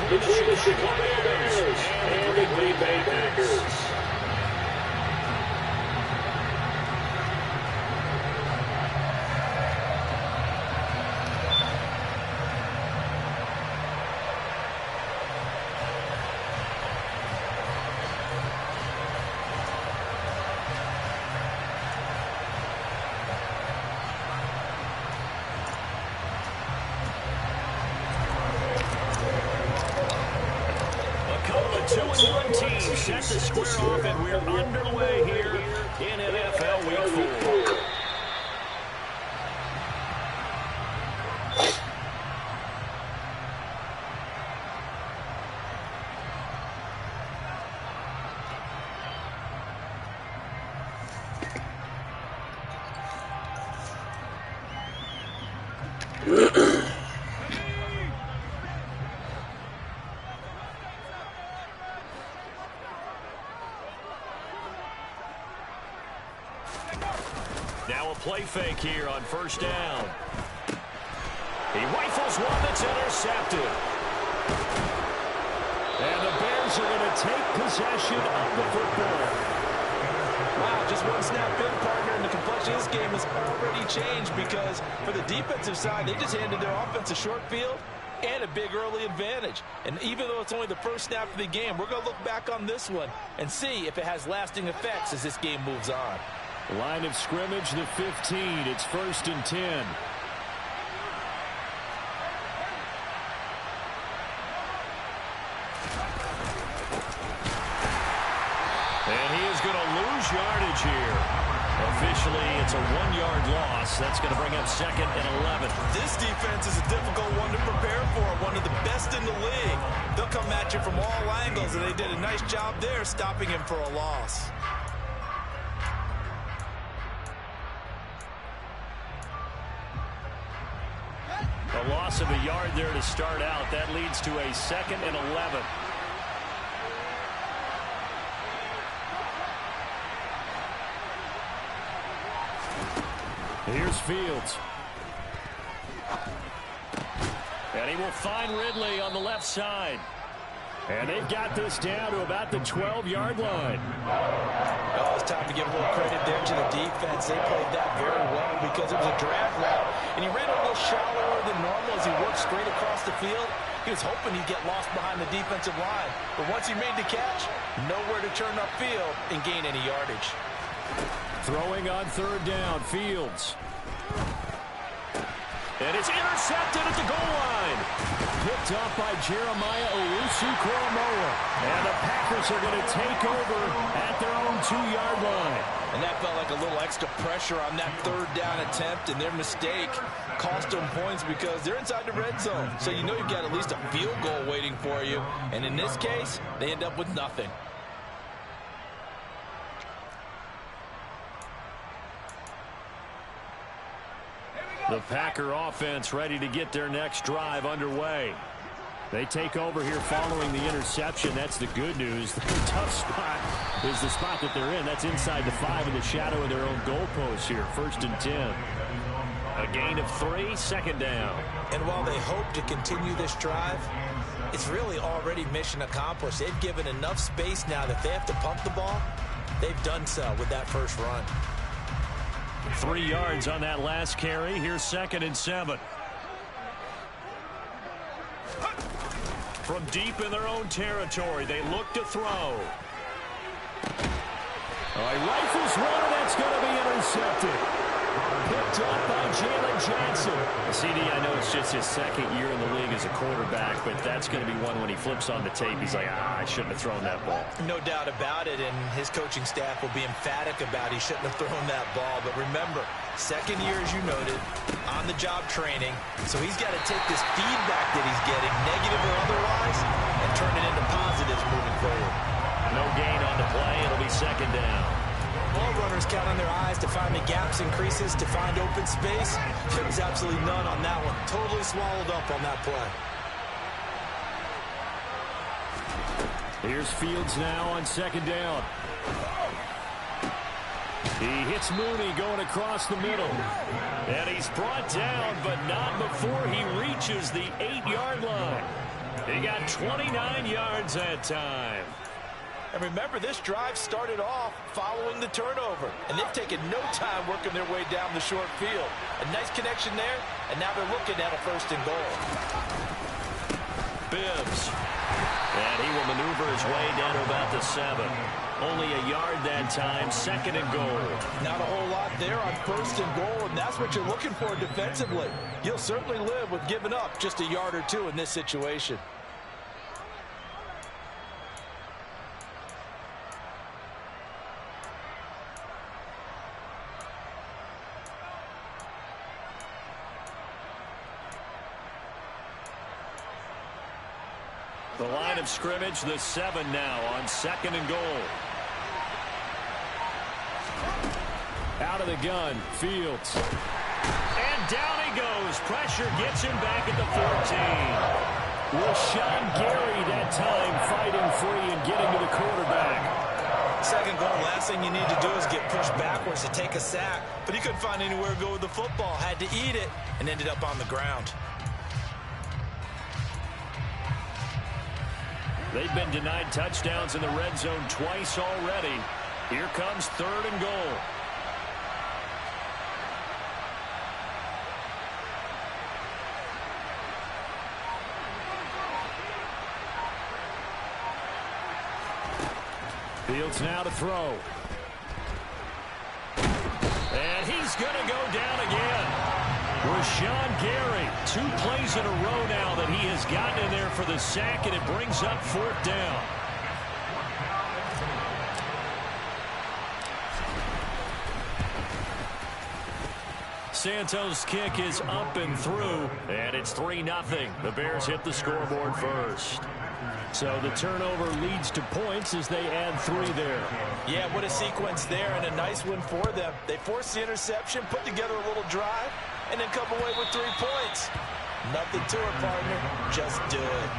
between the Chicago Bears and the Green Bay Packers. Set to square off, and we're underway here in NFL Week 4. Now a play fake here on first down. He rifles one that's intercepted. And the Bears are going to take possession of the football. Wow, just one snap in, partner, and the complexion of this game has already changed because for the defensive side, they just handed their offense a short field and a big early advantage. And even though it's only the first snap of the game, we're going to look back on this one and see if it has lasting effects as this game moves on. Line of scrimmage, the 15. It's 1st and 10. And he is going to lose yardage here. Officially, it's a 1-yard loss. That's going to bring up 2nd and 11. This defense is a difficult one to prepare for, one of the best in the league. They'll come at you from all angles, and they did a nice job there stopping him for a loss. A loss of a yard there to start out. That leads to a 2nd and 11. Here's Fields. And he will find Ridley on the left side. And they've got this down to about the 12-yard line. Oh, it's time to give a little credit there to the defense. They played that very well because it was a drag route. And he ran a little shallower than normal as he worked straight across the field. He was hoping he'd get lost behind the defensive line. But once he made the catch, nowhere to turn upfield and gain any yardage. Throwing on 3rd down, Fields. And it's intercepted at the goal line. Picked up by Jeremiah Owusu-Koramoah. And the Packers are going to take over at their own 2-yard line. And that felt like a little extra pressure on that 3rd down attempt, and their mistake cost them points because they're inside the red zone. So you know you've got at least a field goal waiting for you. And in this case, they end up with nothing. The Packer offense ready to get their next drive underway. They take over here following the interception. That's the good news. The tough spot is the spot that they're in. That's inside the 5 in the shadow of their own goalpost here. 1st and 10. A gain of 3, 2nd down. And while they hope to continue this drive, it's really already mission accomplished. They've given enough space now that they have to pump the ball. They've done so with that first run. 3 yards on that last carry. Here's 2nd and 7. From deep in their own territory, they look to throw. He rifles one, and that's going to be intercepted. Picked up by Jalen Johnson. CD, I know it's just his 2nd year in the league as a quarterback, but that's going to be one when he flips on the tape. He's like, I shouldn't have thrown that ball. No doubt about it, and his coaching staff will be emphatic about he shouldn't have thrown that ball. But remember, 2nd year, as you noted, on-the-job training. So he's got to take this feedback that he's getting, negative or otherwise, and turn it into positives moving forward. No gain on the play. It'll be 2nd down. Ball runners count on their eyes to find the gaps and creases, to find open space. There was absolutely none on that one. Totally swallowed up on that play. Here's Fields now on 2nd down. He hits Mooney going across the middle. And he's brought down, but not before he reaches the 8-yard line. He got 29 yards that time. And remember, this drive started off following the turnover. And they've taken no time working their way down the short field. A nice connection there, and now they're looking at a 1st and goal. Bibbs. And he will maneuver his way down to about the 7. Only a yard that time, 2nd and goal. Not a whole lot there on 1st and goal, and that's what you're looking for defensively. You'll certainly live with giving up just a yard or two in this situation. The line of scrimmage, the 7 now on 2nd and goal. Out of the gun, Fields. And down he goes. Pressure gets him back at the 14. Rashawn Gary that time fighting free and getting to the quarterback. 2nd goal, last thing you need to do is get pushed backwards to take a sack. But he couldn't find anywhere to go with the football. Had to eat it and ended up on the ground. They've been denied touchdowns in the red zone twice already. Here comes 3rd and goal. Fields now to throw. And he's going to go down again. Rashawn Gary, 2 plays in a row now that he has gotten in there for the sack, and it brings up 4th down. Santos' kick is up and through, and it's 3-0. The Bears hit the scoreboard first. So the turnover leads to points as they add 3 there. Yeah, what a sequence there, and a nice one for them. They forced the interception, put together a little drive, and then come away with 3 points. Nothing to it, partner. Just do it.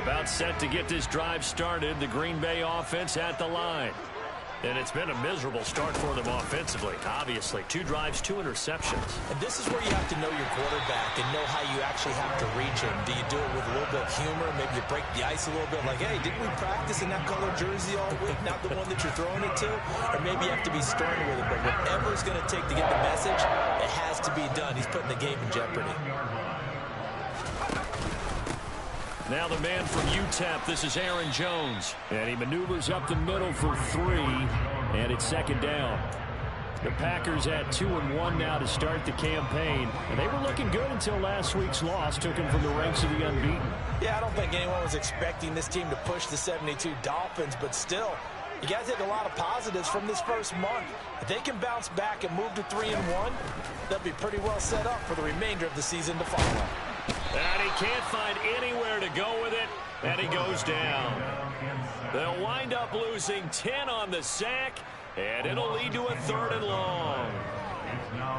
About set to get this drive started, the Green Bay offense at the line. And it's been a miserable start for them offensively. Obviously, 2 drives, 2 interceptions. And this is where you have to know your quarterback and know how you actually have to reach him. Do you do it with a little bit of humor? Maybe you break the ice a little bit like, hey, didn't we practice in that color jersey all week? Not the one that you're throwing it to? Or maybe you have to be stern with it. But whatever it's going to take to get the message, it has to be done. He's putting the game in jeopardy. Now the man from UTEP, this is Aaron Jones. And he maneuvers up the middle for 3, and it's 2nd down. The Packers at 2-1 now to start the campaign. And they were looking good until last week's loss took them from the ranks of the unbeaten. Yeah, I don't think anyone was expecting this team to push the 72 Dolphins, but still, you got to take a lot of positives from this first month. If they can bounce back and move to 3-1, they'll be pretty well set up for the remainder of the season to follow. And he can't find anywhere to go with it, and he goes down. They'll wind up losing 10 on the sack, and it'll lead to a 3rd and long.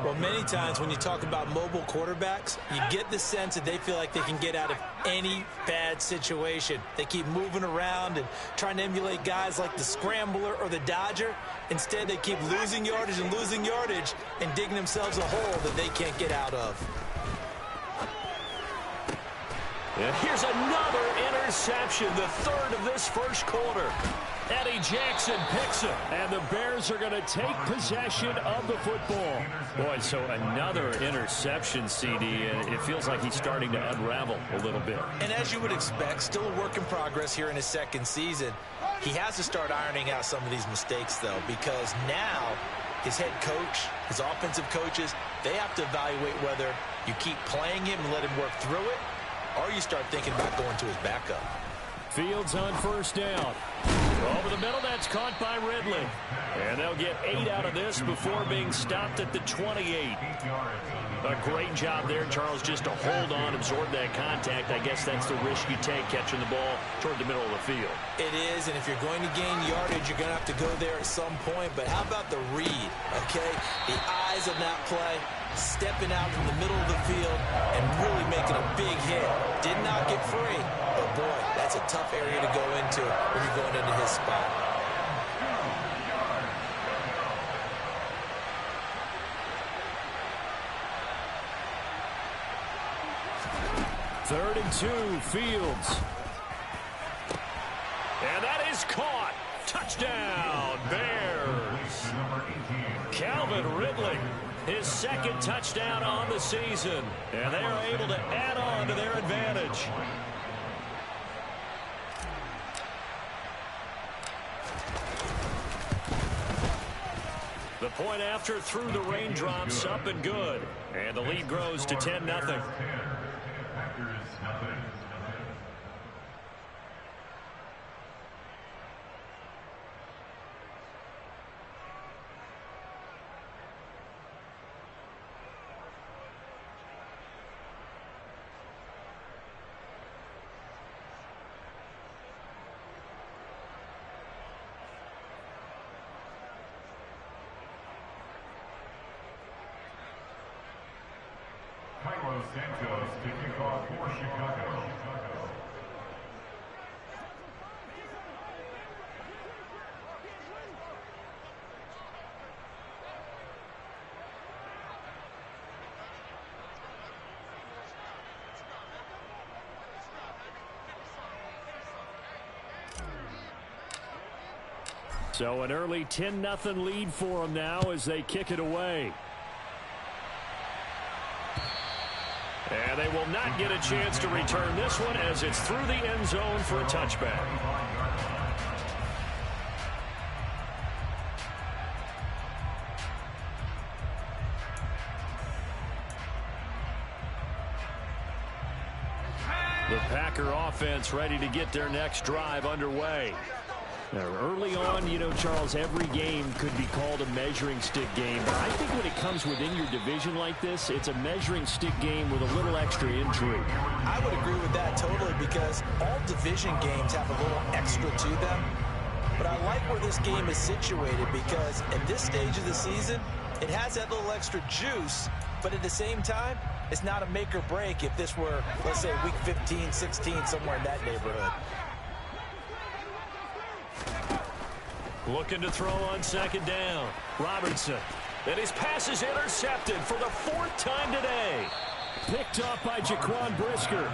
Well, many times when you talk about mobile quarterbacks, you get the sense that they feel like they can get out of any bad situation. They keep moving around and trying to emulate guys like the Scrambler or the Dodger. Instead, they keep losing yardage and digging themselves a hole that they can't get out of. And here's another interception, the 3rd of this first quarter. Eddie Jackson picks it, and the Bears are going to take possession of the football. Boy, so another interception, CD, and it feels like he's starting to unravel a little bit. And as you would expect, still a work in progress here in his 2nd season. He has to start ironing out some of these mistakes, though, because now his head coach, his offensive coaches, they have to evaluate whether you keep playing him and let him work through it, or you start thinking about going to his backup. Fields on 1st down. Over the middle, that's caught by Ridley. And they'll get 8 out of this before being stopped at the 28. A great job there, Charles, just to hold on, absorb that contact. I guess that's the risk you take catching the ball toward the middle of the field. It is, and if you're going to gain yardage, you're going to have to go there at some point. But how about the read, okay? The eyes of that play, stepping out from the middle of the field and really making a big hit. Did not get free, but boy, that's a tough area to go into when you're going into his spot. 3rd and 2, Fields. And that is caught. Touchdown, Bears. Calvin Ridley, his 2nd touchdown on the season. And they are able to add on to their advantage. The point after through the raindrops, up and good. And the lead grows to 10-0. Santos to kick off for Chicago. So an early 10-0 lead for them now as they kick it away. And they will not get a chance to return this one as it's through the end zone for a touchback. The Packer offense ready to get their next drive underway. Now, early on, you know, Charles, every game could be called a measuring stick game. But I think when it comes within your division like this, it's a measuring stick game with a little extra intrigue. I would agree with that totally because all division games have a little extra to them. But I like where this game is situated because at this stage of the season, it has that little extra juice. But at the same time, it's not a make or break if this were, let's say, week 15, 16, somewhere in that neighborhood. Looking to throw on 2nd down. Robertson. And his pass is intercepted for the 4th time today. Picked up by Jaquan Brisker.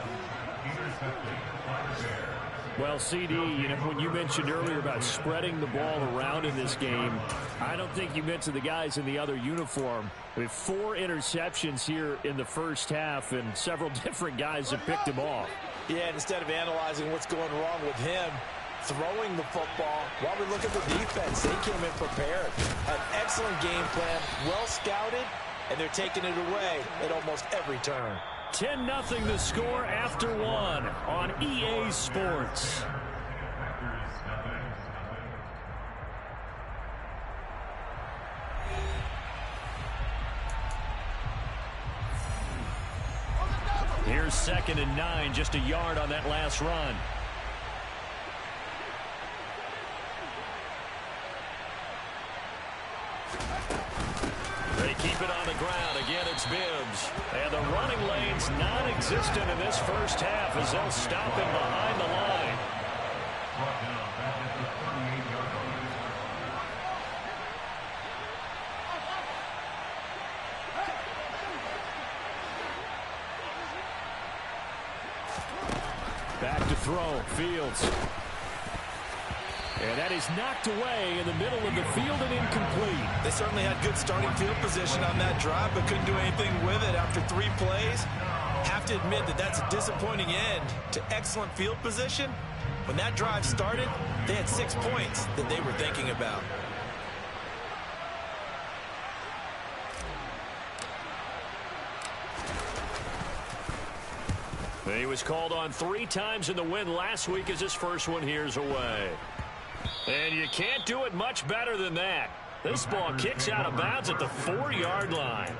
Well, CD, you know, when you mentioned earlier about spreading the ball around in this game, I don't think you mentioned the guys in the other uniform. With 4 interceptions here in the first half, and several different guys have picked him off. Yeah, and instead of analyzing what's going wrong with him, throwing the football, while we look at the defense, they came in prepared. An excellent game plan, well scouted, and they're taking it away at almost every turn. 10-0 the score after 1 on EA Sports. Here's 2nd and 9, just a yard on that last run. They keep it on the ground. Again, it's Bibbs. And the running lane's non-existent in this first half as they'll stop him behind the line. Back to throw. Fields. And that is knocked away in the middle of the field and incomplete. They certainly had good starting field position on that drive, but couldn't do anything with it after 3 plays. Have to admit that that's a disappointing end to excellent field position. When that drive started, they had 6 points that they were thinking about. He was called on 3 times in the win last week as his first one here's away. And you can't do it much better than that. This ball kicks out of bounds at the 4-yard line.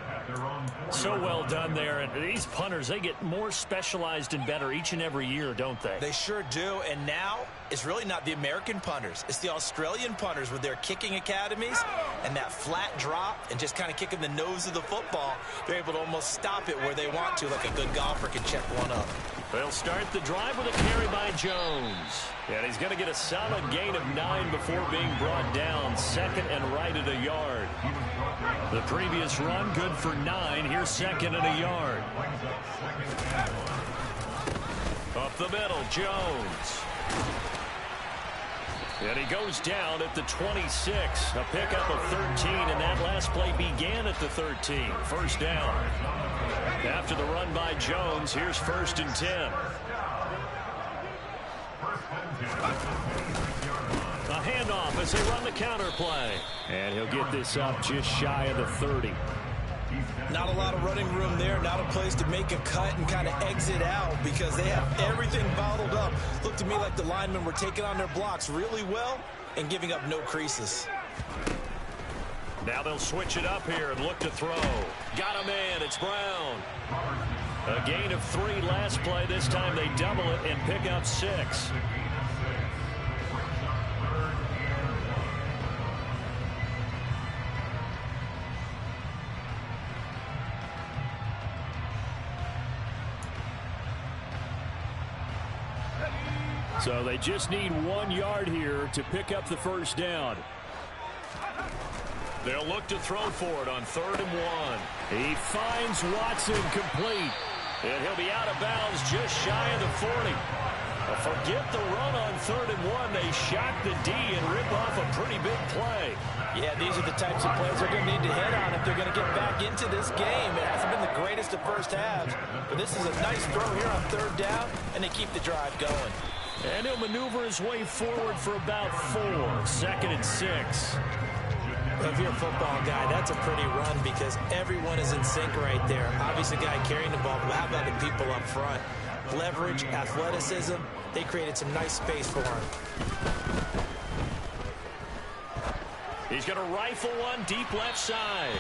So well done there. And these punters, they get more specialized and better each and every year, don't they? They sure do. And now it's really not the American punters. It's the Australian punters with their kicking academies and that flat drop and just kind of kicking the nose of the football. They're able to almost stop it where they want to, like a good golfer can check one up. They'll start the drive with a carry by Jones. And he's going to get a solid gain of 9 before being brought down. 2nd and right at a yard. The previous run good for 9. Here's 2nd and a yard. Up the middle, Jones. And he goes down at the 26. A pickup of 13, and that last play began at the 13. First down. After the run by Jones, here's 1st and 10. A handoff as they run the counter play. And he'll get this up just shy of the 30. Not a lot of running room there. Not a place to make a cut and kind of exit out because they have everything bottled up. Looked to me like the linemen were taking on their blocks really well and giving up no creases. Now they'll switch it up here and look to throw. Got him in. It's Brown. A gain of 3 last play. This time they double it and pick up 6. So they just need 1 yard here to pick up the first down. They'll look to throw for it on 3rd and 1. He finds Watson complete. And he'll be out of bounds just shy of the 40. Forget the run on 3rd and 1. They shock the D and rip off a pretty big play. Yeah, these are the types of plays they're going to need to hit on if they're going to get back into this game. It hasn't been the greatest of first halves, but this is a nice throw here on 3rd down, and they keep the drive going. And he'll maneuver his way forward for about 4. 2nd and 6. If you're a football guy, that's a pretty run because everyone is in sync right there. Obviously, the guy carrying the ball, but how about the people up front? Leverage, athleticism, they created some nice space for him. He's going to rifle one deep left side.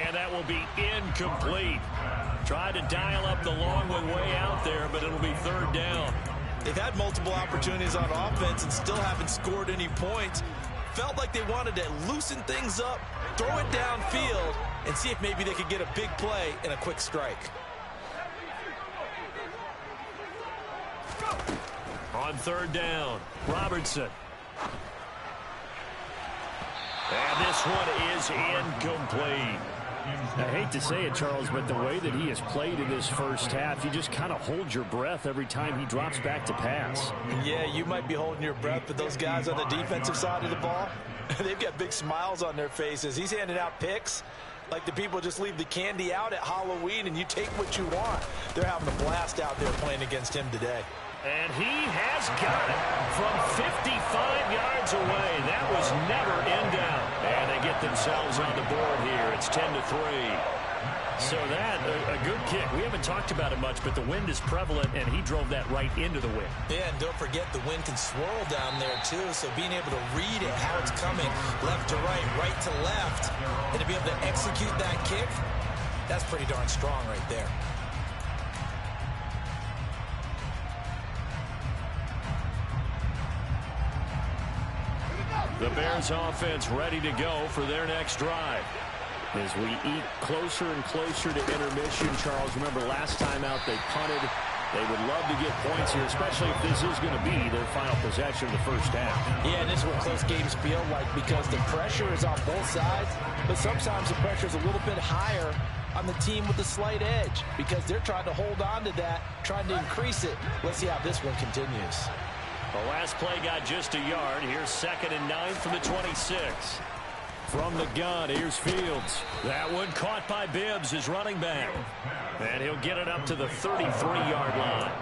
And that will be incomplete. Tried to dial up the long one way out there, but it'll be 3rd down. They've had multiple opportunities on offense and still haven't scored any points. Felt like they wanted to loosen things up, throw it downfield, and see if maybe they could get a big play and a quick strike. On 3rd down, Robertson. And this one is incomplete. I hate to say it, Charles, but the way that he has played in this first half, you just kind of hold your breath every time he drops back to pass. Yeah, you might be holding your breath, but those guys on the defensive side of the ball, they've got big smiles on their faces. He's handing out picks like the people just leave the candy out at Halloween and you take what you want. They're having a blast out there playing against him today. And he has got it from 55 yards away. That was never in doubt. And they get themselves on the board here. It's 10-3. So that, a good kick. We haven't talked about it much, but the wind is prevalent, and he drove that right into the wind. Yeah, and don't forget the wind can swirl down there, too. So being able to read it, how it's coming, left to right to left, and to be able to execute that kick, that's pretty darn strong right there. The Bears offense ready to go for their next drive. As we eat closer and closer to intermission, Charles, remember last time out they punted. They would love to get points here, especially if this is going to be their final possession of the first half. Yeah, and this is what close games feel like because the pressure is on both sides, but sometimes the pressure is a little bit higher on the team with the slight edge because they're trying to hold on to that, trying to increase it. Let's see how this one continues. The last play got just a yard. Here's 2nd and 9 from the 26. From the gun, here's Fields. That one caught by Bibbs, his running back. And he'll get it up to the 33-yard line.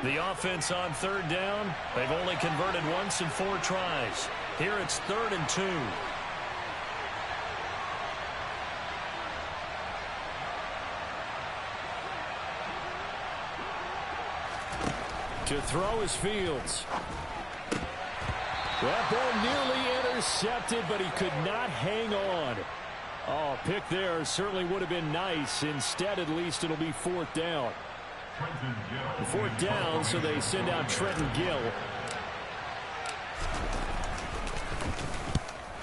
The offense on 3rd down, they've only converted once in 4 tries. Here it's 3rd and 2. To throw is Fields. That ball nearly intercepted, but he could not hang on. Oh, pick there certainly would have been nice. Instead, at least it'll be 4th down. 4th down, so they send out Trenton Gill.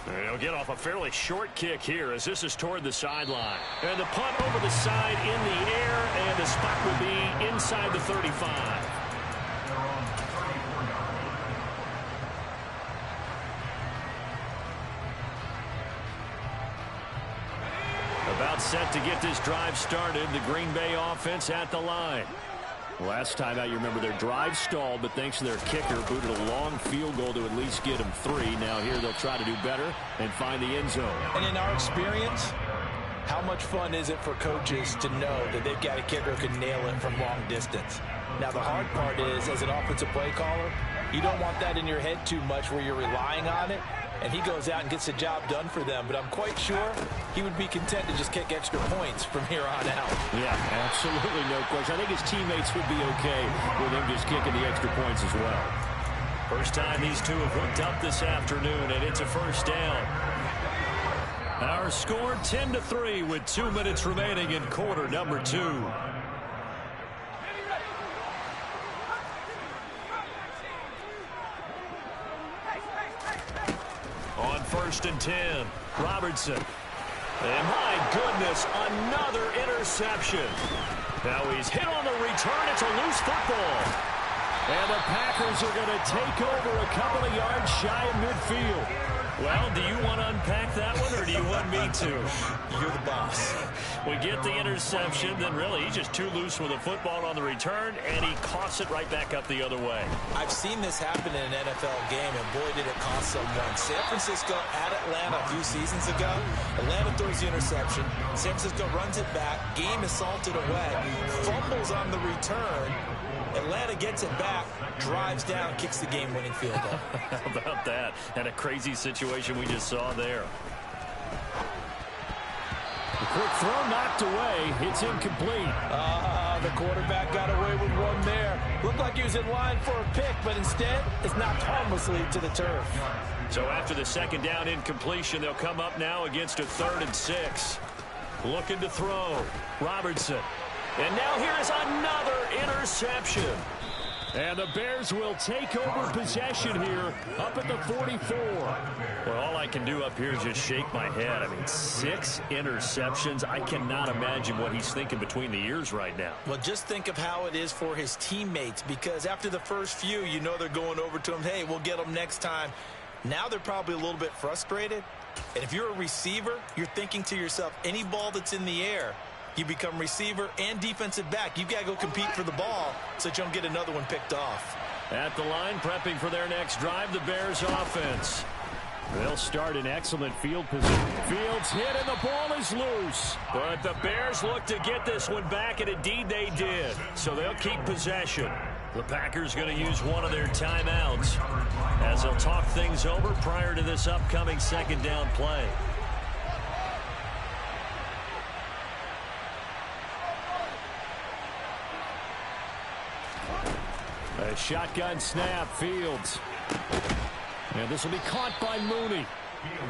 They'll get off a fairly short kick here as this is toward the sideline. And the punt over the side in the air, and the spot will be inside the 35. About set to get this drive started. The Green Bay offense at the line. Last time out, you remember their drive stalled, but thanks to their kicker, booted a long field goal to at least get them 3. Now here they'll try to do better and find the end zone. And in our experience, how much fun is it for coaches to know that they've got a kicker who can nail it from long distance? Now, the hard part is, as an offensive play caller, you don't want that in your head too much where you're relying on it, and he goes out and gets the job done for them. But I'm quite sure he would be content to just kick extra points from here on out. Yeah, absolutely no question. I think his teammates would be okay with him just kicking the extra points as well. First time these two have hooked up this afternoon, and it's a first down. Our score 10-3 with 2 minutes remaining in quarter number 2. On 1st and 10, Robertson. And my goodness, another interception. Now he's hit on the return. It's a loose football. And the Packers are going to take over a couple of yards shy of midfield. Well, do you want to unpack that one, or do you want me to? You're the boss. We get the interception, then really he's just too loose with a football on the return, and he coughs it right back up the other way. I've seen this happen in an NFL game, and boy, did it cost someone. San Francisco at Atlanta a few seasons ago. Atlanta throws the interception. San Francisco runs it back. Game is salted away. Fumbles on the return. Atlanta gets it back, drives down, kicks the game-winning field goal. How about that? And a crazy situation we just saw there. The quick throw knocked away. It's incomplete. The quarterback got away with one there. Looked like he was in line for a pick, but instead it's knocked harmlessly to the turf. So after the second down incompletion, they'll come up now against a 3rd and 6. Looking to throw. Robertson. And now here is another interception. And the Bears will take over possession here up at the 44. Well, all I can do up here is just shake my head. I mean, 6 interceptions. I cannot imagine what he's thinking between the ears right now. Well, just think of how it is for his teammates, because after the first few, you know they're going over to him, hey, we'll get them next time. Now they're probably a little bit frustrated. And if you're a receiver, you're thinking to yourself, any ball that's in the air, you become receiver and defensive back. You've got to go compete for the ball so that you don't get another one picked off. At the line, prepping for their next drive, the Bears offense. They'll start in excellent field position. Fields hit and the ball is loose. But the Bears look to get this one back, and indeed they did. So they'll keep possession. The Packers going to use one of their timeouts as they'll talk things over prior to this upcoming second down play. A shotgun snap, Fields. And this will be caught by Mooney.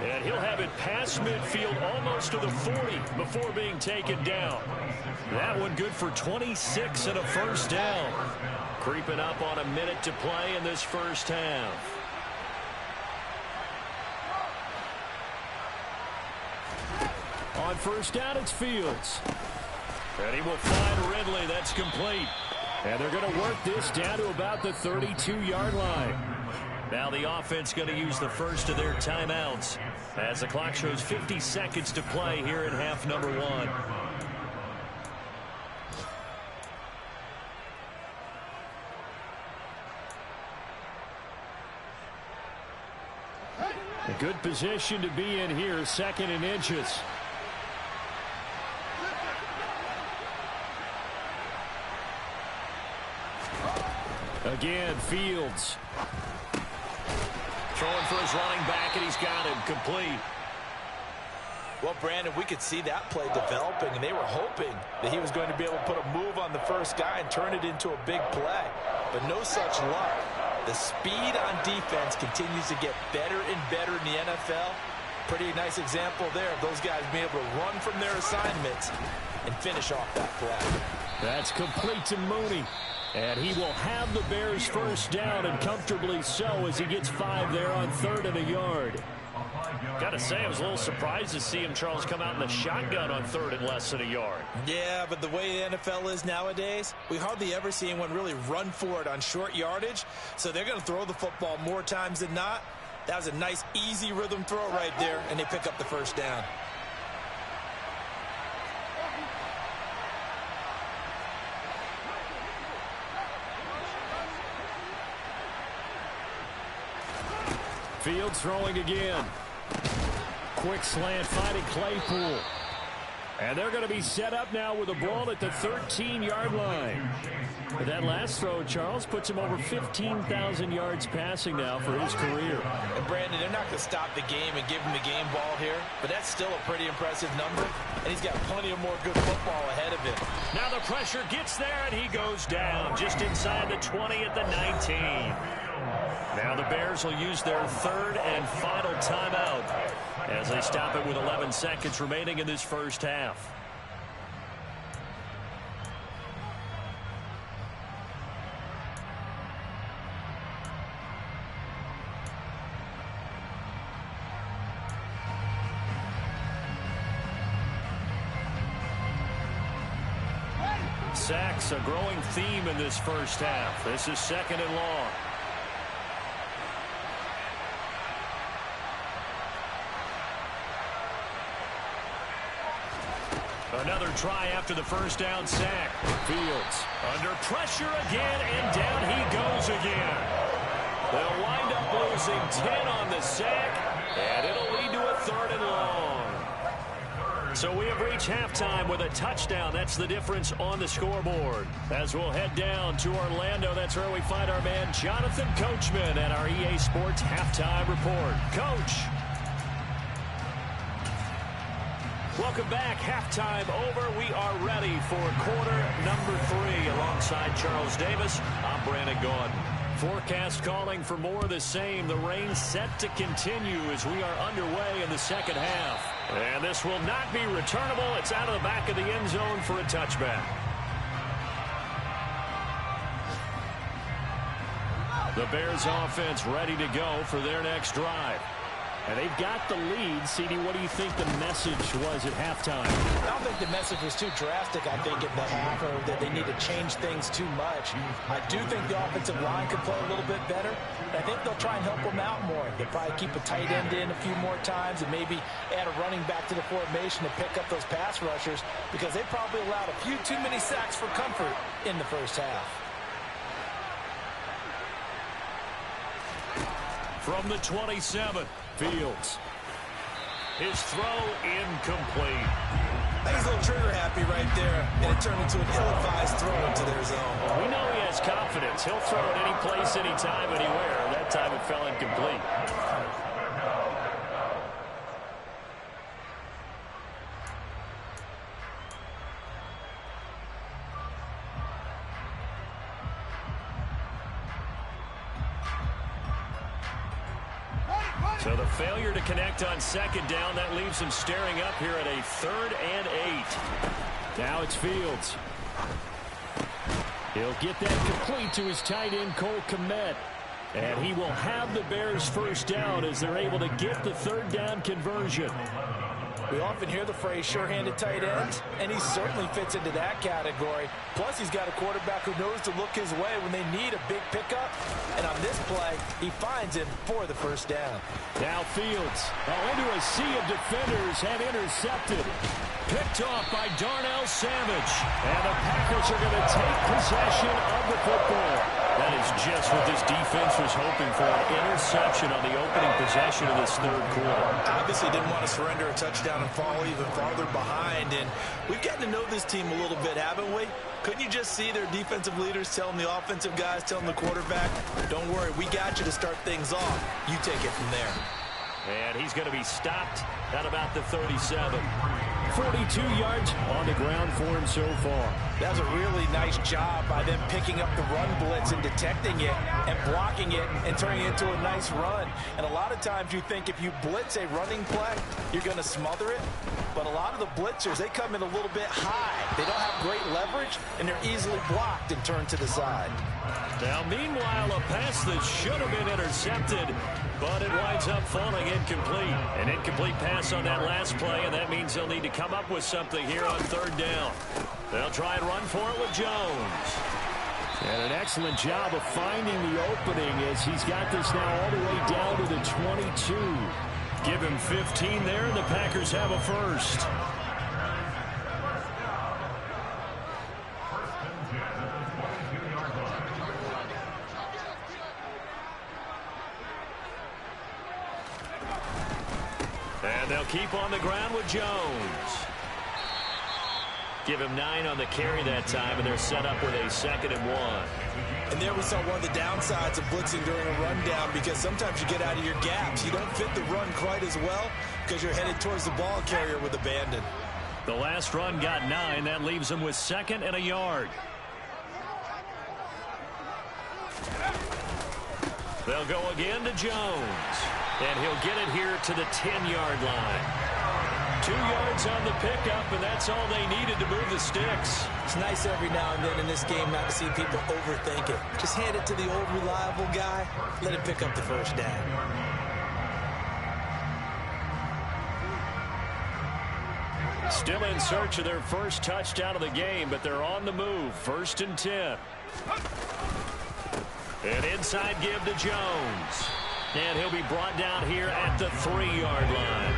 And he'll have it past midfield almost to the 40 before being taken down. That one good for 26 and a first down. Creeping up on a minute to play in this first half. On first down, it's Fields. And he will find Ridley. That's complete. And they're going to work this down to about the 32-yard line. Now the offense going to use the first of their timeouts as the clock shows 50 seconds to play here in half number 1. A good position to be in here, 2nd and inches. Again, Fields. Throwing for his running back, and he's got him complete. Well, Brandon, we could see that play developing, and they were hoping that he was going to be able to put a move on the first guy and turn it into a big play. But no such luck. The speed on defense continues to get better and better in the NFL. Pretty nice example there of those guys being able to run from their assignments and finish off that play. That's complete to Mooney. And he will have the Bears first down, and comfortably so, as he gets 5 there on 3rd and a yard. Got to say, I was a little surprised to see him, Charles, come out in the shotgun on 3rd and less than a yard. Yeah, but the way the NFL is nowadays, we hardly ever see anyone really run for it on short yardage. So they're going to throw the football more times than not. That was a nice, easy rhythm throw right there, and they pick up the first down. Fields throwing again. Quick slant finding Claypool. And they're going to be set up now with the ball at the 13-yard line. But that last throw, Charles, puts him over 15,000 yards passing now for his career. And Brandon, they're not going to stop the game and give him the game ball here, but that's still a pretty impressive number, and he's got plenty of more good football ahead of him. Now the pressure gets there, and he goes down just inside the 20 at the 19. Now the Bears will use their third and final timeout as they stop it with 11 seconds remaining in this first half. Sacks, a growing theme in this first half. This is second and long. Another try after the first down sack. Fields under pressure again, and down he goes again. They'll wind up losing 10 on the sack, and it'll lead to a third and long. So we have reached halftime with a touchdown. That's the difference on the scoreboard. As we'll head down to Orlando, that's where we find our man Jonathan Coachman at our EA Sports Halftime Report. Coach. Welcome back. Halftime over. We are ready for quarter number 3 alongside Charles Davis. I'm Brandon Gaudin. Forecast calling for more of the same. The rain set to continue as we are underway in the second half. And this will not be returnable. It's out of the back of the end zone for a touchback. The Bears offense ready to go for their next drive. And they've got the lead. CD, what do you think the message was at halftime? I don't think the message was too drastic, I think, at the half, or that they need to change things too much. I do think the offensive line could play a little bit better. And I think they'll try and help them out more. They'll probably keep a tight end in a few more times and maybe add a running back to the formation to pick up those pass rushers, because they probably allowed a few too many sacks for comfort in the first half. From the 27, Fields. His throw incomplete. He's a little trigger happy right there, and it turned into an ill-advised throw into their zone. We know he has confidence. He'll throw it any place, anytime, anywhere. That time it fell incomplete. So the failure to connect on second down, that leaves him staring up here at a 3rd and 8. Now it's Fields. He'll get that complete to his tight end, Cole Kmet. And he will have the Bears first down as they're able to get the 3rd down conversion. We often hear the phrase sure-handed tight ends, and he certainly fits into that category. Plus, he's got a quarterback who knows to look his way when they need a big pickup. And on this play, he finds him for the first down. Now Fields, into a sea of defenders, have intercepted. Picked off by Darnell Savage. And the Packers are going to take possession of the football. That is just what this defense was hoping for, an interception on the opening possession of this 3rd quarter. Obviously didn't want to surrender a touchdown and fall even farther behind. And we've gotten to know this team a little bit, haven't we? Couldn't you just see their defensive leaders telling the offensive guys, telling the quarterback, don't worry, we got you to start things off. You take it from there. And he's going to be stopped at about the 37. 42 yards on the ground for him so far. That was a really nice job by them picking up the run blitz and detecting it and blocking it and turning it into a nice run. And a lot of times you think if you blitz a running play, you're going to smother it. But a lot of the blitzers, they come in a little bit high. They don't have great leverage, and they're easily blocked and turned to the side. Now, meanwhile, a pass that should have been intercepted, but it winds up falling incomplete. An incomplete pass on that last play, and that means they'll need to come up with something here on 3rd down. They'll try and run for it with Jones. And an excellent job of finding the opening as he's got this now all the way down to the 22. Give him 15 there, and the Packers have a first. keep on the ground with Jones. Give him 9 on the carry that time, and they're set up with a 2nd and 1. And there we saw one of the downsides of blitzing during a rundown, because sometimes you get out of your gaps. You don't fit the run quite as well because you're headed towards the ball carrier with abandon. The last run got 9. That leaves them with 2nd and a yard. They'll go again to Jones. And he'll get it here to the 10-yard line. 2 yards on the pickup, and that's all they needed to move the sticks. It's nice every now and then in this game not to see people overthink it. Just hand it to the old reliable guy. Let him pick up the first down. Still in search of their first touchdown of the game, but they're on the move. 1st and 10. An inside give to Jones. And he'll be brought down here at the 3-yard line.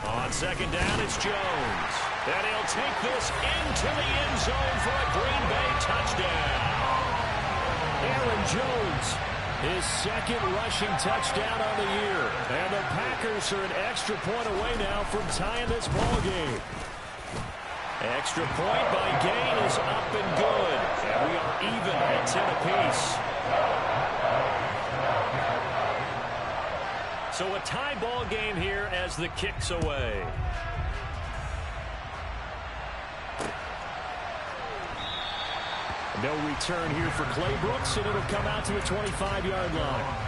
On 2nd down, it's Jones. And he'll take this into the end zone for a Green Bay touchdown. Aaron Jones, his 2nd rushing touchdown on the year. And the Packers are an extra point away now from tying this ball game. Extra point by Gain is up and good. And we are even at 10 apiece. So a tie ball game here as the kick's away. No return here for Clay Brooks, and it'll come out to the 25-yard line.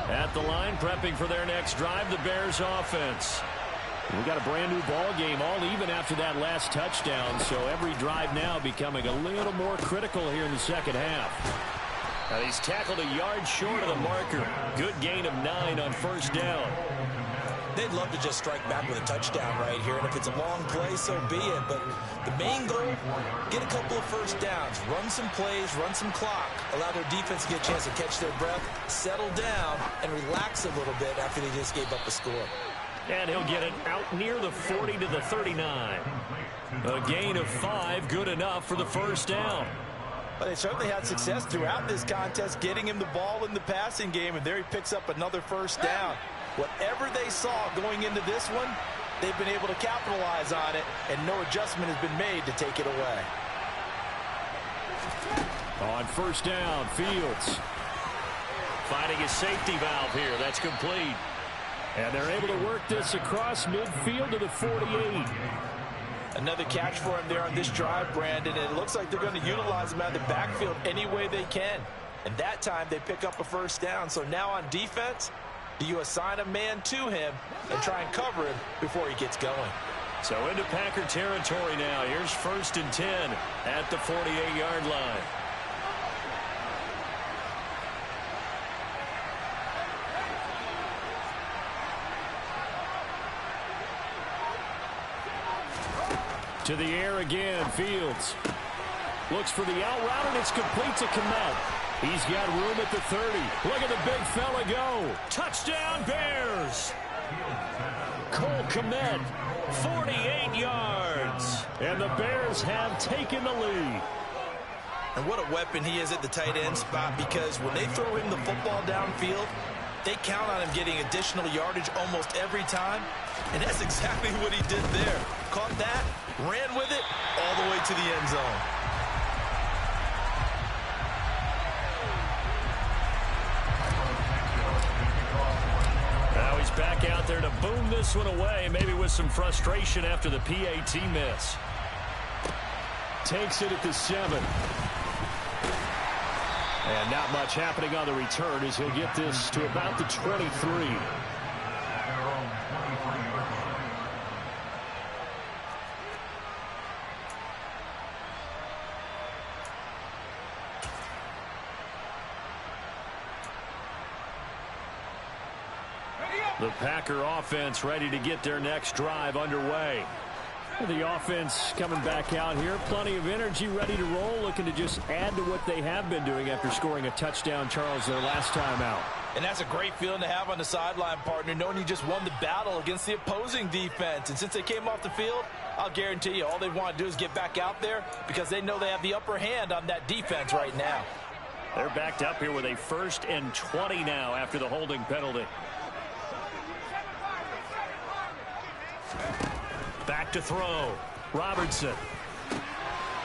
At the line, prepping for their next drive, the Bears offense. We got a brand new ball game, all even after that last touchdown, so every drive now becoming a little more critical here in the 2nd half. Now he's tackled a yard short of the marker. Good gain of 9 on 1st down. They'd love to just strike back with a touchdown right here, and if it's a long play, so be it. But the main goal, get a couple of first downs, run some plays, run some clock, allow their defense to get a chance to catch their breath, settle down, and relax a little bit after they just gave up a score. And he'll get it out near the 40 to the 39. A gain of 5, good enough for the 1st down. But they certainly had success throughout this contest, getting him the ball in the passing game, and there he picks up another 1st down. Whatever they saw going into this one, they've been able to capitalize on it, and no adjustment has been made to take it away. On 1st down, Fields finding his safety valve here. That's complete. And they're able to work this across midfield to the 48. Another catch for him there on this drive, Brandon. And it looks like they're going to utilize him out of the backfield any way they can. And that time they pick up a 1st down. So now on defense, do you assign a man to him and try and cover him before he gets going? So into Packer territory now. Here's 1st and 10 at the 48-yard line. To the air again, Fields. Looks for the out route, and it's complete to Kmet. He's got room at the 30. Look at the big fella go. Touchdown, Bears. Cole Kmet, 48 yards. And the Bears have taken the lead. And what a weapon he is at the tight end spot, because when they throw him the football downfield, they count on him getting additional yardage almost every time. And that's exactly what he did there. Caught that, ran with it, all the way to the end zone. Now he's back out there to boom this one away, maybe with some frustration after the PAT miss. Takes it at the 7. And not much happening on the return as he'll get this to about the 23. The Packer offense ready to get their next drive underway. The offense coming back out here. Plenty of energy, ready to roll, looking to just add to what they have been doing after scoring a touchdown, Charles, their last time out. And that's a great feeling to have on the sideline, partner, knowing you just won the battle against the opposing defense. And since they came off the field, I'll guarantee you all they want to do is get back out there because they know they have the upper hand on that defense right now. They're backed up here with a 1st and 20 now after the holding penalty. Back to throw. Robertson.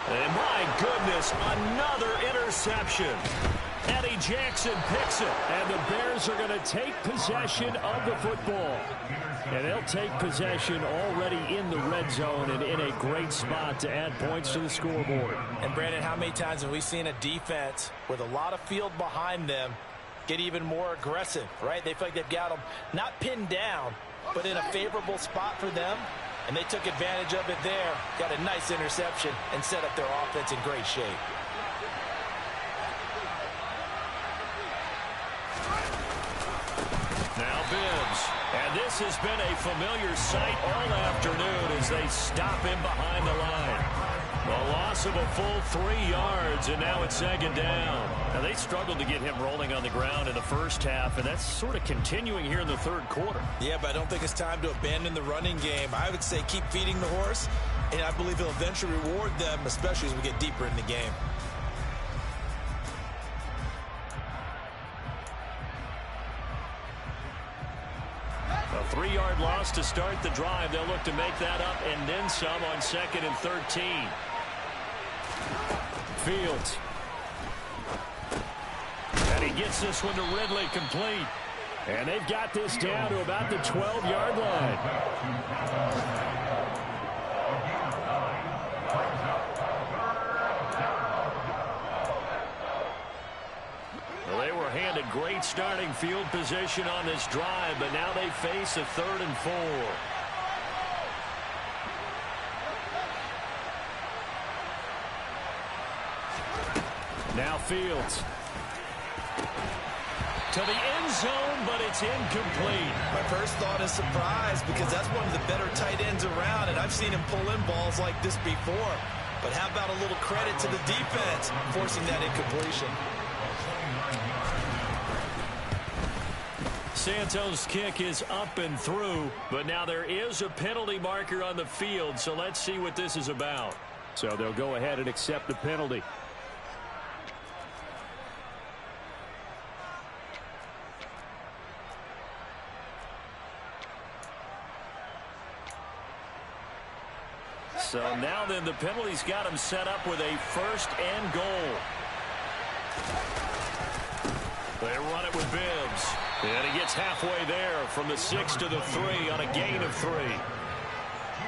And my goodness, another interception. Eddie Jackson picks it. And the Bears are going to take possession of the football. And they'll take possession already in the red zone and in a great spot to add points to the scoreboard. And Brandon, how many times have we seen a defense with a lot of field behind them get even more aggressive, right? They feel like they've got them not pinned down, but in a favorable spot for them. And they took advantage of it there. Got a nice interception and set up their offense in great shape. Now Bibbs. And this has been a familiar sight all afternoon as they stop him behind the line. A loss of a full 3 yards, and now it's 2nd down. Now they struggled to get him rolling on the ground in the first half, and that's sort of continuing here in the 3rd quarter. Yeah, but I don't think it's time to abandon the running game. I would say keep feeding the horse, and I believe he'll eventually reward them, especially as we get deeper in the game. A 3-yard loss to start the drive. They'll look to make that up and then some on 2nd and 13. Fields. And he gets this one to Ridley complete. And they've got this down to about the 12-yard line. Well, they were handed great starting field position on this drive, but now they face a 3rd and 4. Now Fields. To the end zone, but it's incomplete. My first thought is surprise because that's one of the better tight ends around, and I've seen him pull in balls like this before. But how about a little credit to the defense forcing that incompletion? Santos' kick is up and through, but now there is a penalty marker on the field, so let's see what this is about. So they'll go ahead and accept the penalty. So now then the penalty's got him set up with a 1st and goal. They run it with Bibbs. And he gets halfway there from the 6 to the 3 on a gain of 3.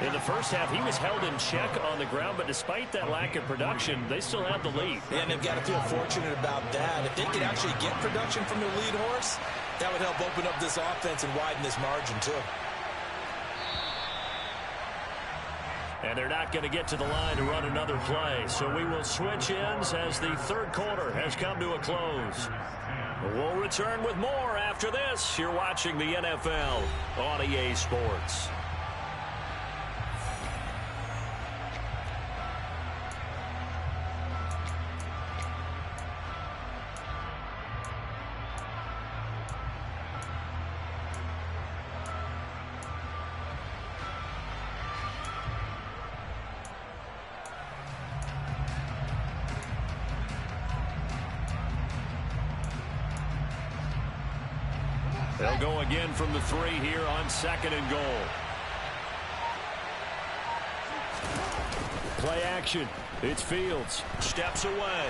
In the first half, he was held in check on the ground, but despite that lack of production, they still have the lead. Yeah, and they've got to feel fortunate about that. If they could actually get production from their lead horse, that would help open up this offense and widen this margin, too. And they're not going to get to the line to run another play. So we will switch ends as the 3rd quarter has come to a close. We'll return with more after this. You're watching the NFL on EA Sports. They'll go again from the 3 here on 2nd and goal. Play action. It's Fields. Steps away.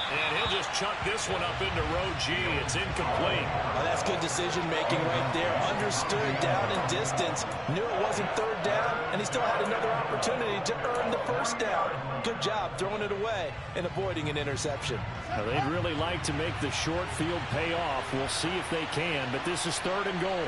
And he'll just chuck this one up into row G. It's incomplete. Well, that's good decision-making right there. Understood down and distance. Knew it wasn't 3rd down, and he still had another opportunity to earn the 1st down. Good job throwing it away and avoiding an interception. Now, they'd really like to make the short field pay off. We'll see if they can, but this is 3rd and goal.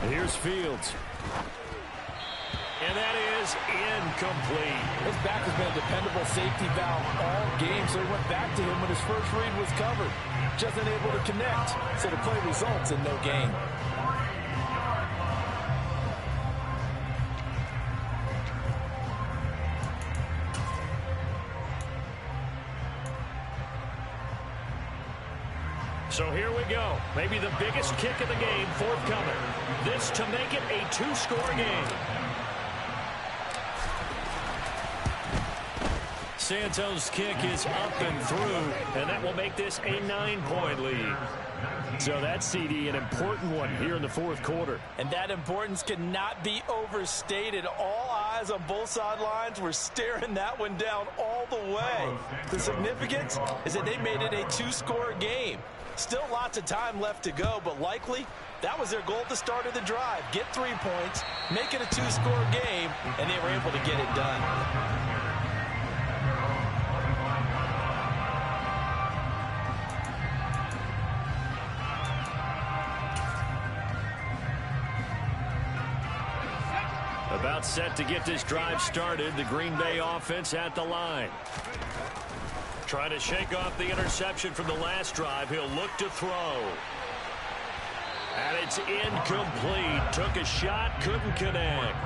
Here's Fields. And that is incomplete. His back has been a dependable safety valve all game, so he went back to him when his first read was covered. Just unable to connect, so the play results in no gain. So here we go. Maybe the biggest kick of the game forthcoming. This to make it a two-score game. Santos' kick is up and through, and that will make this a 9-point lead. So that's, CD, an important one here in the fourth quarter. And that importance cannot be overstated. All eyes on both sidelines were staring that one down all the way. The significance is that they made it a two-score game. Still lots of time left to go, but likely that was their goal at the start of the drive. Get 3 points, make it a two-score game, and they were able to get it done. About set to get this drive started. The Green Bay offense at the line. Trying to shake off the interception from the last drive. He'll look to throw. And it's incomplete. Took a shot, couldn't connect.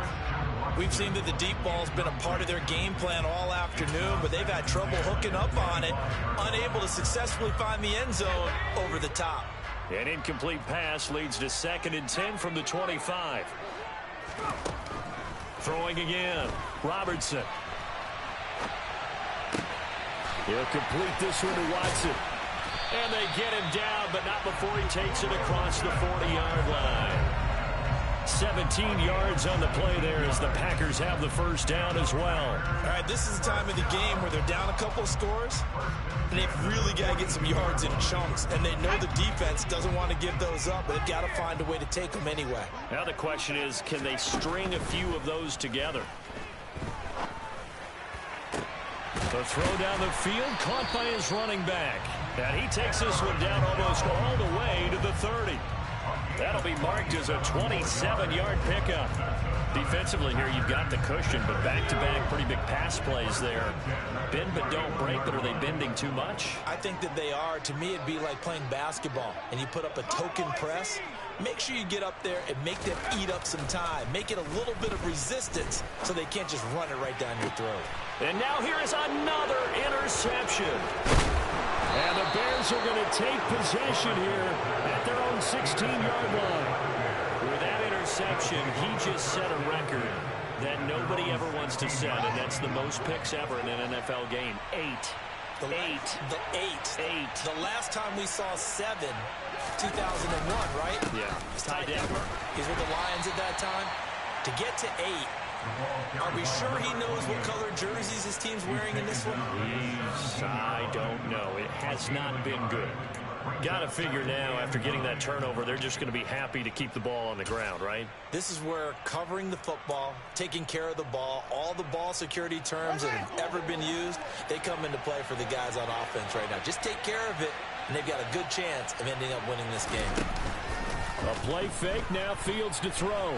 We've seen that the deep ball's been a part of their game plan all afternoon, but they've had trouble hooking up on it, unable to successfully find the end zone over the top. An incomplete pass leads to 2nd and 10 from the 25. Throwing again. Robertson. He'll complete this one to Watson. And they get him down, but not before he takes it across the 40-yard line. 17 yards on the play there as the Packers have the first down as well. All right, this is the time of the game where they're down a couple of scores, and they've really got to get some yards in chunks, and they know the defense doesn't want to give those up, but they've got to find a way to take them anyway. Now the question is, can they string a few of those together? The throw down the field, caught by his running back. And he takes this one down almost all the way to the 30. That'll be marked as a 27-yard pickup. Defensively here, you've got the cushion, but back-to-back pretty big pass plays there. Bend but don't break, but are they bending too much? I think that they are. To me, it'd be like playing basketball, and you put up a token press. Make sure you get up there and make them eat up some time. Make it a little bit of resistance so they can't just run it right down your throat. And now here is another interception. And the Bears are going to take possession here at their own 16-yard line. With that interception, he just set a record that nobody ever wants to set, and that's the most picks ever in an NFL game. 8. The last time we saw 7, 2001, right? Yeah. It's Ty Detmer. He's with the Lions at that time. To get to 8, are we sure he knows what color jerseys his team's wearing in this one? I don't know. It has not been good. Got to figure now, after getting that turnover, they're just going to be happy to keep the ball on the ground, right? This is where covering the football, taking care of the ball, all the ball security terms that have ever been used, they come into play for the guys on offense right now. Just take care of it, and they've got a good chance of ending up winning this game. A play fake, now Fields to throw.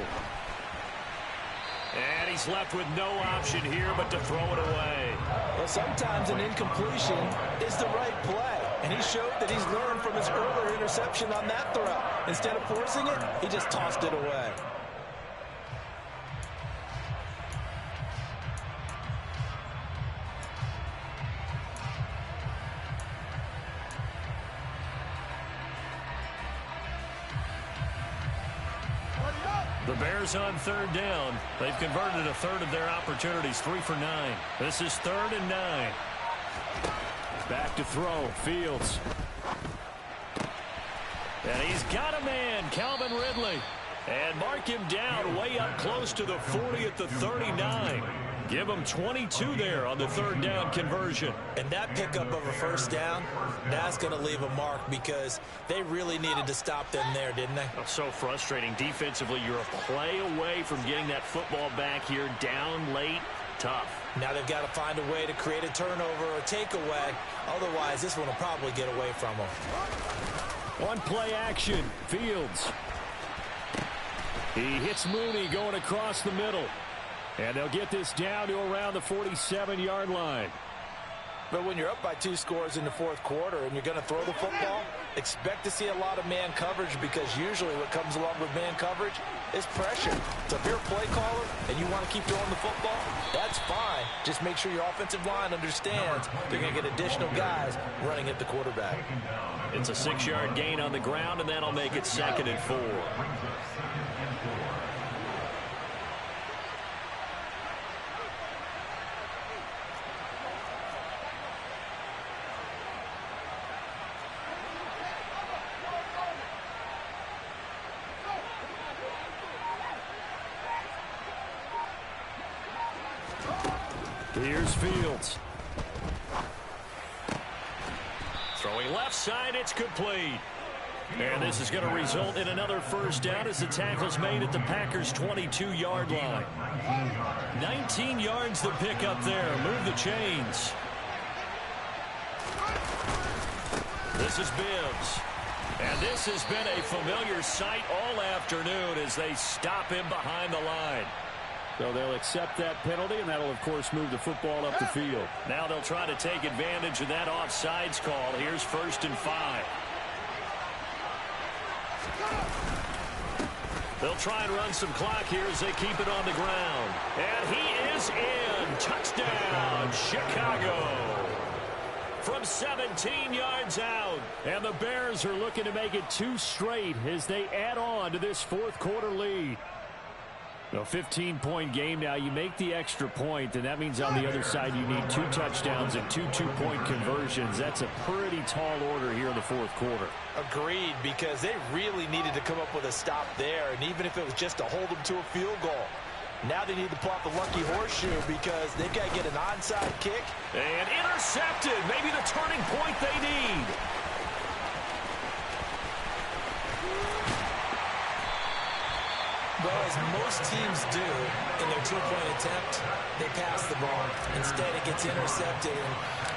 And he's left with no option here but to throw it away. Well, sometimes an incompletion is the right play. And he showed that he's learned from his earlier interception on that throw. Instead of forcing it, he just tossed it away. The Bears on 3rd down. They've converted a third of their opportunities, 3 for 9. This is 3rd and 9. Back to throw, Fields. And he's got a man, Calvin Ridley. And mark him down way up close to the 40 at the 39. Give him 22 there on the 3rd down conversion. And that pickup of a first down, that's going to leave a mark because they really needed to stop them there, didn't they? Oh, so frustrating. Defensively, you're a play away from getting that football back here, down late, tough. Now they've got to find a way to create a turnover or takeaway. Otherwise, this one will probably get away from them. On play action, Fields. He hits Mooney going across the middle. And they'll get this down to around the 47-yard line. But when you're up by 2 scores in the fourth quarter and you're going to throw the football, expect to see a lot of man coverage, because usually what comes along with man coverage is pressure. So if you're a play caller and you want to keep throwing the football, that's fine. Just make sure your offensive line understands they're going to get additional guys running at the quarterback. It's a 6-yard gain on the ground, and that'll make it 2nd and 4. Here's Fields. Throwing left side, it's complete. And this is going to result in another first down as the tackle's made at the Packers' 22-yard line. 19 yards the pick up there. Move the chains. This is Bibbs. And this has been a familiar sight all afternoon as they stop him behind the line. So they'll accept that penalty, and that'll, of course, move the football up the field. Now they'll try to take advantage of that offsides call. Here's 1st and 5. They'll try and run some clock here as they keep it on the ground. And he is in. Touchdown, Chicago. From 17 yards out. And the Bears are looking to make it 2 straight as they add on to this fourth quarter lead. A 15-point game now. You make the extra point, and that means on the other side you need 2 touchdowns and 2 two-point conversions. That's a pretty tall order here in the fourth quarter. Agreed, because they really needed to come up with a stop there, and even if it was just to hold them to a field goal. Now they need to pull out the lucky horseshoe because they've got to get an onside kick. And intercepted. Maybe the turning point they need. Well, as most teams do in their 2-point attempt, they pass the ball. Instead, it gets intercepted.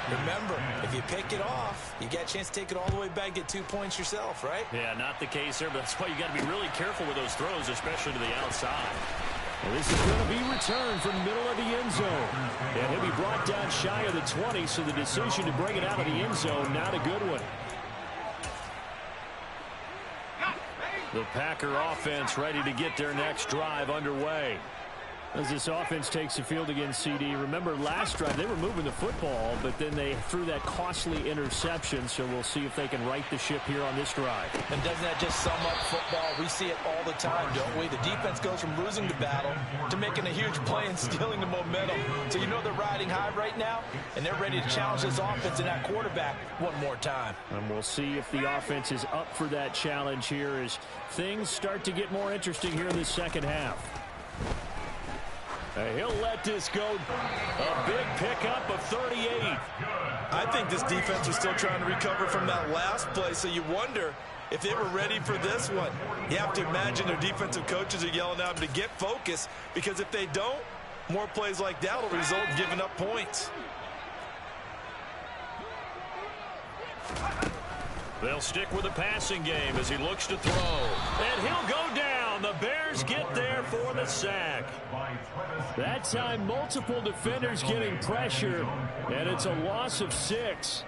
And remember, if you pick it off, you get a chance to take it all the way back, get 2 points yourself, right? Yeah, not the case there, but that's why you got to be really careful with those throws, especially to the outside. Well, this is going to be returned from the middle of the end zone. And he'll be brought down shy of the 20, so the decision to bring it out of the end zone, not a good one. The Packer offense ready to get their next drive underway. As this offense takes the field against CD, remember last drive they were moving the football, but then they threw that costly interception, so we'll see if they can right the ship here on this drive. And doesn't that just sum up football? We see it all the time, don't we? The defense goes from losing the battle to making a huge play and stealing the momentum. So you know they're riding high right now, and they're ready to challenge this offense and that quarterback one more time. And we'll see if the offense is up for that challenge here as things start to get more interesting here in the second half. He'll let this go. A big pickup of 38. I think this defense was still trying to recover from that last play, so you wonder if they were ready for this one. You have to imagine their defensive coaches are yelling at them to get focused, because if they don't, more plays like that will result in giving up points. They'll stick with the passing game as he looks to throw. And he'll go down. The Bears get there for the sack. That time, multiple defenders getting pressure, and it's a loss of 6.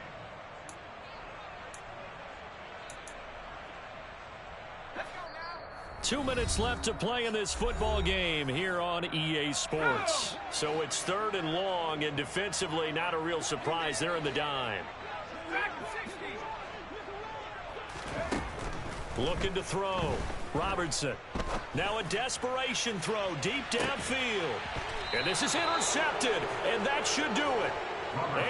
Two minutes left to play in this football game here on EA Sports. So it's 3rd and long, and defensively not a real surprise. They're in the dime. Looking to throw. Robertson. Now a desperation throw deep downfield. And this is intercepted, and that should do it.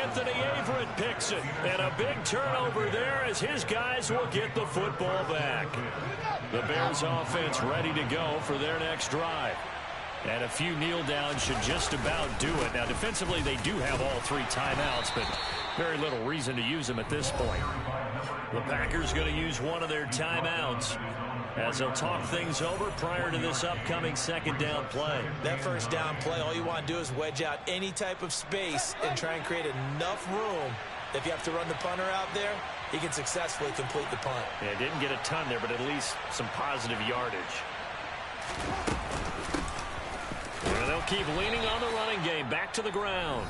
Anthony Averett picks it, and a big turnover there as his guys will get the football back. The Bears offense ready to go for their next drive. And a few kneel downs should just about do it. Now defensively they do have all 3 timeouts, but very little reason to use them at this point. The Packers going to use one of their timeouts as they'll talk things over prior to this upcoming 2nd down play. That 1st down play, all you want to do is wedge out any type of space and try and create enough room. If you have to run the punter out there, he can successfully complete the punt. Yeah, didn't get a ton there, but at least some positive yardage. And they'll keep leaning on the running game. Back to the ground.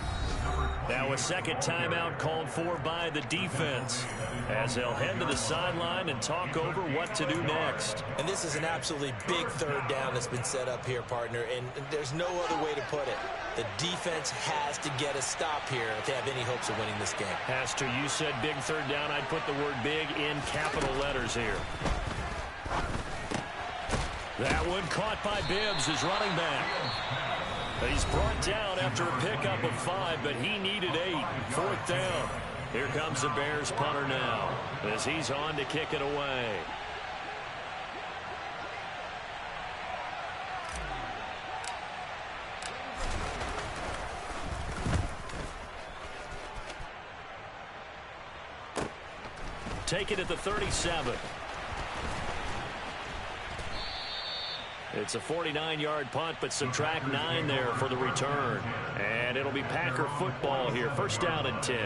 Now a second timeout called for by the defense as they'll head to the sideline and talk over what to do next. And this is an absolutely big third down that's been set up here, partner, and there's no other way to put it. The defense has to get a stop here if they have any hopes of winning this game. Has to. You said big third down. I'd put the word big in capital letters here. That one caught by Bibbs, his running back. He's brought down after a pickup of 5, but he needed 8. Fourth down. Here comes the Bears punter now as he's on to kick it away. Take it at the 37. It's a 49-yard punt, but subtract 9 there for the return. And it'll be Packer football here. First down and 10.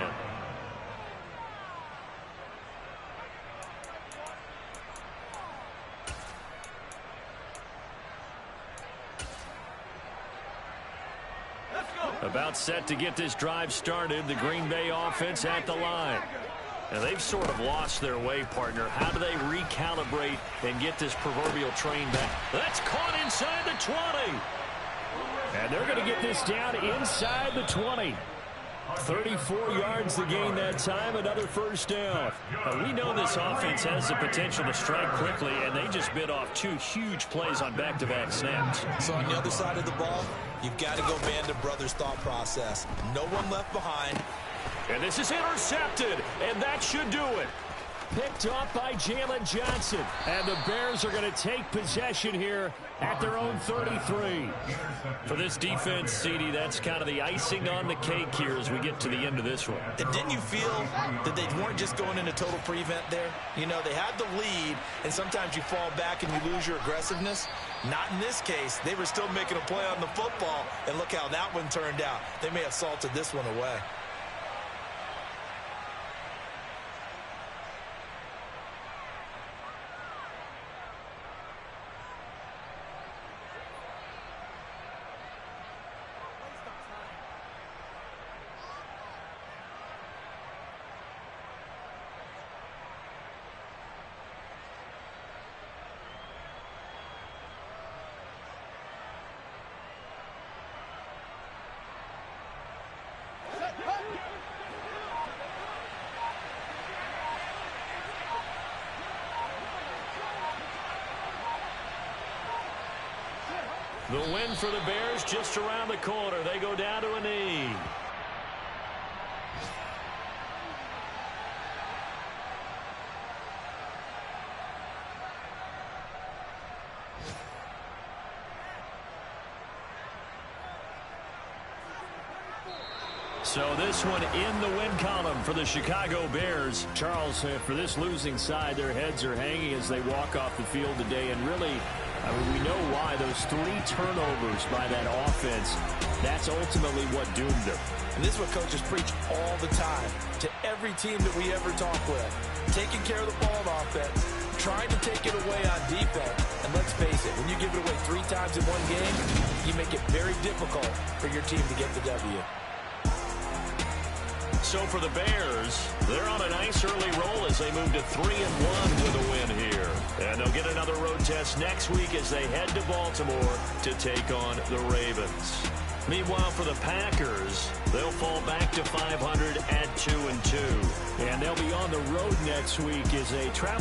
About set to get this drive started. The Green Bay offense at the line. Now, they've sort of lost their way, partner. How do they recalibrate and get this proverbial train back? That's caught inside the 20. And they're going to get this down inside the 20. 34 yards to gain that time, another first down. Now, we know this offense has the potential to strike quickly, and they just bit off 2 huge plays on back-to-back snaps. So on the other side of the ball, you've got to go Band of Brothers thought process. No one left behind. And this is intercepted, and that should do it. Picked off by Jalen Johnson. And the Bears are going to take possession here at their own 33. For this defense, CD, that's kind of the icing on the cake here as we get to the end of this one. And didn't you feel that they weren't just going into total prevent there? You know, they had the lead, and sometimes you fall back and you lose your aggressiveness. Not in this case. They were still making a play on the football, and look how that one turned out. They may have salted this one away. The win for the Bears just around the corner. They go down to a knee. So this one in the win column for the Chicago Bears. Charles, for this losing side, their heads are hanging as they walk off the field today. And really, I mean, we know why. Those 3 turnovers by that offense, that's ultimately what doomed them. And this is what coaches preach all the time to every team that we ever talk with. Taking care of the ball on offense, trying to take it away on defense. And let's face it, when you give it away 3 times in one game, you make it very difficult for your team to get the W. So for the Bears, they're on a nice early roll as they move to 3-1 with a win here. And they'll get another road test next week as they head to Baltimore to take on the Ravens. Meanwhile, for the Packers, they'll fall back to 500 at 2-2. And they'll be on the road next week as they travel